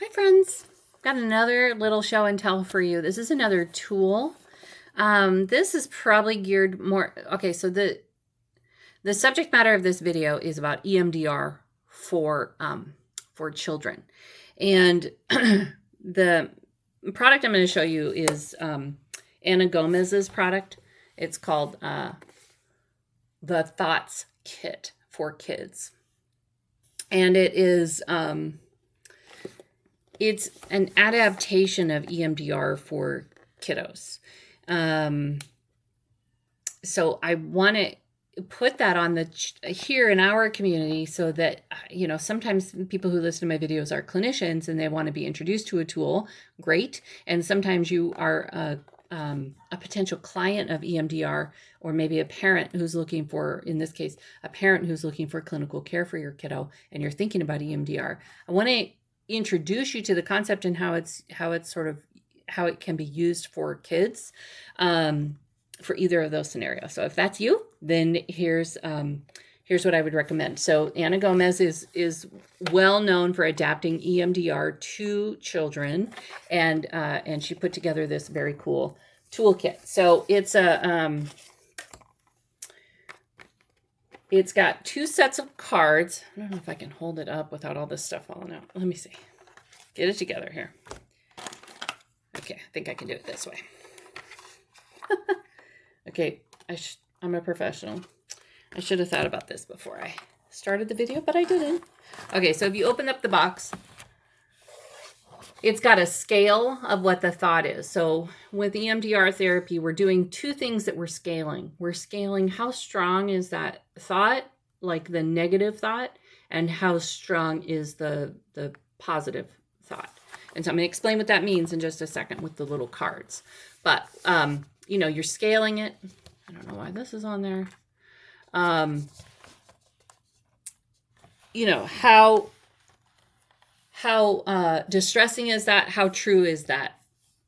Hi friends, got another little show and tell for you. This is another tool. This is probably geared more, okay, so the subject matter of this video is about EMDR for children. And the product I'm going to show you is Anna Gomez's product. It's called the Thoughts Kit for Kids. And it is it's an adaptation of EMDR for kiddos. So I want to put that on here in our community so that, sometimes people who listen to my videos are clinicians and they want to be introduced to a tool. Great. And sometimes you are a potential client of EMDR, or maybe a parent who's looking for, in this case, a parent who's looking for clinical care for your kiddo, and you're thinking about EMDR. I want to introduce you to the concept and how it can be used for kids for either of those scenarios. So if that's you, then here's what I would recommend. So Anna Gomez is well known for adapting EMDR to children, and she put together this very cool toolkit. So it's got two sets of cards. I don't know if I can hold it up without all this stuff falling out. Let me see. Get it together here. Okay, I think I can do it this way. Okay, I'm a professional. I should have thought about this before I started the video, but I didn't. Okay, so if you open up the box, it's got a scale of what the thought is. So with EMDR therapy, we're doing two things that we're scaling. We're scaling how strong is that thought, like the negative thought, and how strong is the positive thought. And so I'm going to explain what that means in just a second with the little cards. But, you're scaling it. I don't know why this is on there. How distressing is that? How true is that,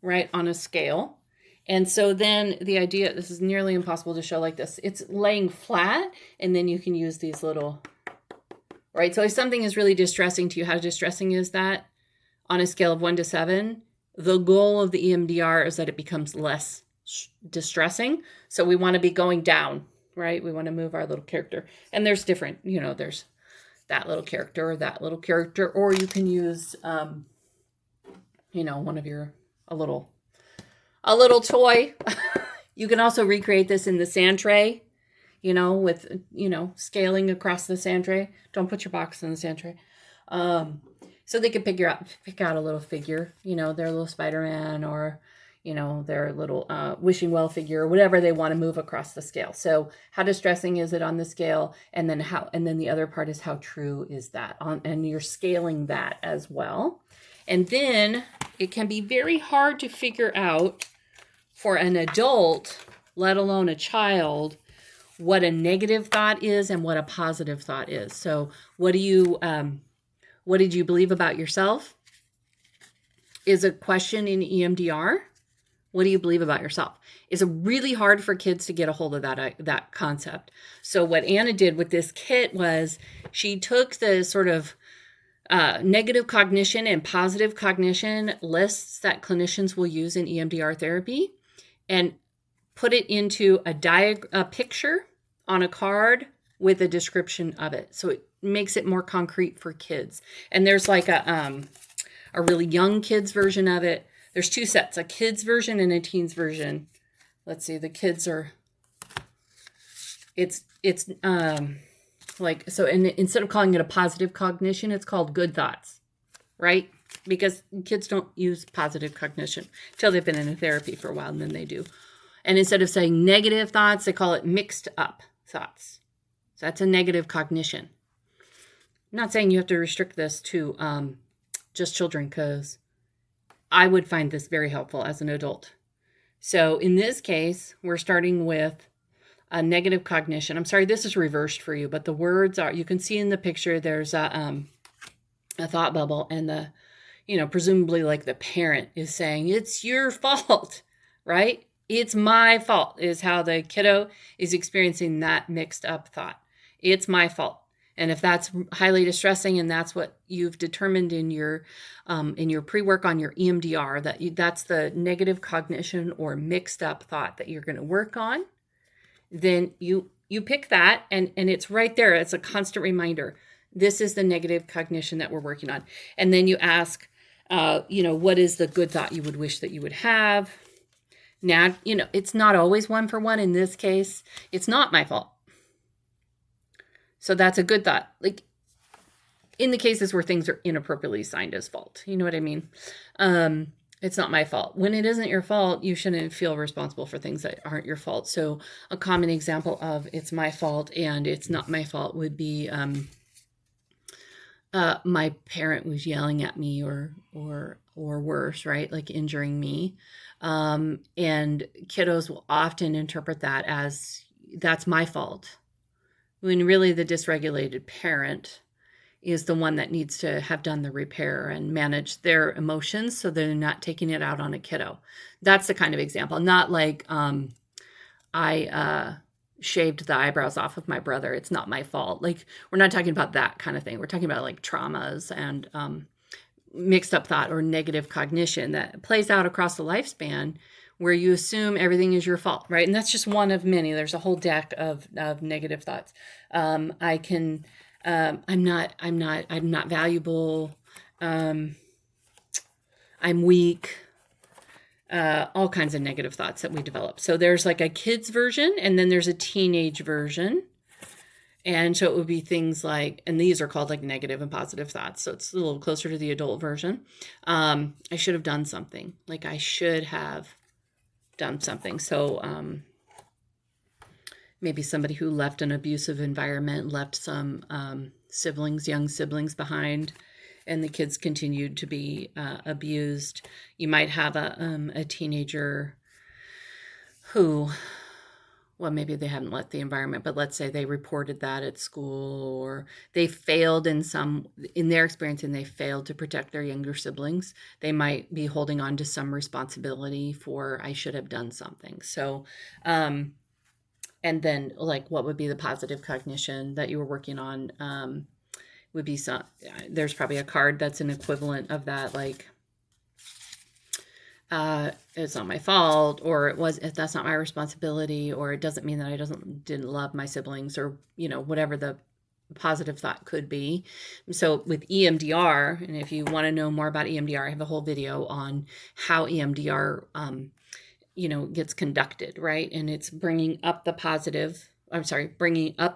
right, on a scale? And so then the idea, this is nearly impossible to show like this. It's laying flat, and then you can use these little, right? So if something is really distressing to you, how distressing is that on a scale of 1 to 7? The goal of the EMDR is that it becomes less distressing. So we want to be going down, right? We want to move our little character. And there's different, there's that little character or that little character, or you can use, one of a little toy. You can also recreate this in the sand tray, with, scaling across the sand tray. Don't put your box in the sand tray. So they can pick out a little figure, their little Spider-Man, or, their little wishing well figure, or whatever they want to move across the scale. So how distressing is it on the scale? And then the other part is how true is that and you're scaling that as well. And then it can be very hard to figure out for an adult, let alone a child, what a negative thought is and what a positive thought is. So what did you believe about yourself? Is a question in EMDR. What do you believe about yourself? It's really hard for kids to get a hold of that concept. So what Anna did with this kit was she took the sort of negative cognition and positive cognition lists that clinicians will use in EMDR therapy and put it into a picture on a card with a description of it. So it makes it more concrete for kids. And there's like a really young kids version of it. There's two sets, a kids version and a teens version. Let's see, the kids are, instead of calling it a positive cognition, it's called good thoughts, right? Because kids don't use positive cognition until they've been in a therapy for a while, and then they do. And instead of saying negative thoughts, they call it mixed up thoughts. So that's a negative cognition. I'm not saying you have to restrict this to just children, because I would find this very helpful as an adult. So in this case, we're starting with a negative cognition. I'm sorry, this is reversed for you, but the words are, you can see in the picture, there's a thought bubble, and presumably like the parent is saying, it's your fault, right? It's my fault is how the kiddo is experiencing that mixed up thought. It's my fault. And if that's highly distressing and that's what you've determined in your pre-work on your EMDR, that's the negative cognition or mixed up thought that you're going to work on, then you pick that, and it's right there. It's a constant reminder. This is the negative cognition that we're working on. And then you ask, what is the good thought you would wish that you would have? Now, it's not always one for one. In this case, it's not my fault. So that's a good thought. Like in the cases where things are inappropriately assigned as fault, you know what I mean? It's not my fault. When it isn't your fault, you shouldn't feel responsible for things that aren't your fault. So a common example of it's my fault and it's not my fault would be my parent was yelling at me or worse, right? Like injuring me. And kiddos will often interpret that as that's my fault, when really the dysregulated parent is the one that needs to have done the repair and manage their emotions so they're not taking it out on a kiddo. That's the kind of example. Not like I shaved the eyebrows off of my brother. It's not my fault. Like, we're not talking about that kind of thing. We're talking about like traumas and mixed up thought or negative cognition that plays out across the lifespan, where you assume everything is your fault, right? And that's just one of many. There's a whole deck of negative thoughts. I'm not valuable. I'm weak. All kinds of negative thoughts that we develop. So there's like a kid's version, and then there's a teenage version. And so it would be things like, and these are called like negative and positive thoughts. So it's a little closer to the adult version. I should have done something. Like I should have done something. So maybe somebody who left an abusive environment, left some young siblings behind, and the kids continued to be abused. You might have a teenager who, well, maybe they hadn't left the environment, but let's say they reported that at school, or they failed in their experience, and they failed to protect their younger siblings. They might be holding on to some responsibility for, I should have done something. So, and then like, what would be the positive cognition that you were working on? Would be there's probably a card that's an equivalent of that. Like, it's not my fault, or that's not my responsibility, or it doesn't mean that I didn't love my siblings, or, whatever the positive thought could be. So with EMDR, and if you want to know more about EMDR, I have a whole video on how EMDR, gets conducted, right? And it's bringing up the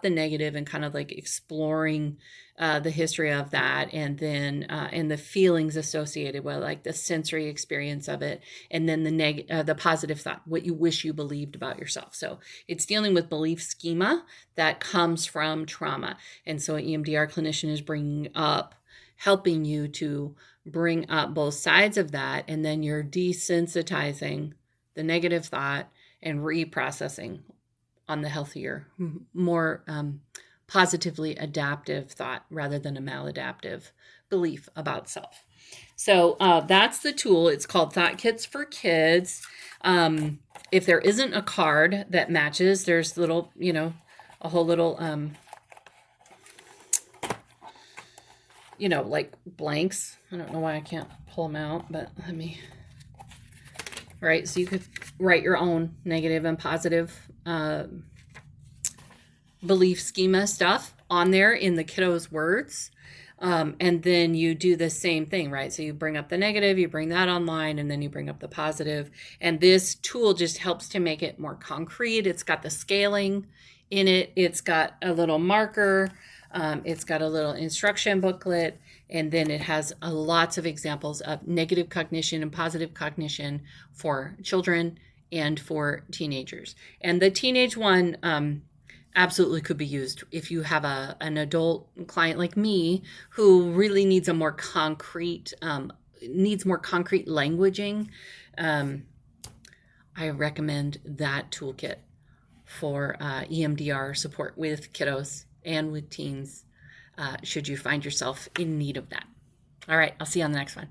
negative, and kind of like exploring the history of that, and then and the feelings associated with, like, the sensory experience of it, and then the positive thought, what you wish you believed about yourself. So it's dealing with belief schema that comes from trauma. And so an EMDR clinician is helping you to bring up both sides of that, and then you're desensitizing the negative thought and reprocessing on the healthier, more positively adaptive thought, rather than a maladaptive belief about self. So that's the tool. It's called Thought Kits for Kids. If there isn't a card that matches, there's a whole little, like blanks. I don't know why I can't pull them out, but right? So you could write your own negative and positive belief schema stuff on there in the kiddos' words. And then you do the same thing, right? So you bring up the negative, you bring that online, and then you bring up the positive. And this tool just helps to make it more concrete. It's got the scaling in it. It's got a little marker. It's got a little instruction booklet. And then it has lots of examples of negative cognition and positive cognition for children and for teenagers. And the teenage one absolutely could be used if you have an adult client like me who really needs a more concrete, languaging. I recommend that toolkit for EMDR support with kiddos and with teens, should you find yourself in need of that. All right, I'll see you on the next one.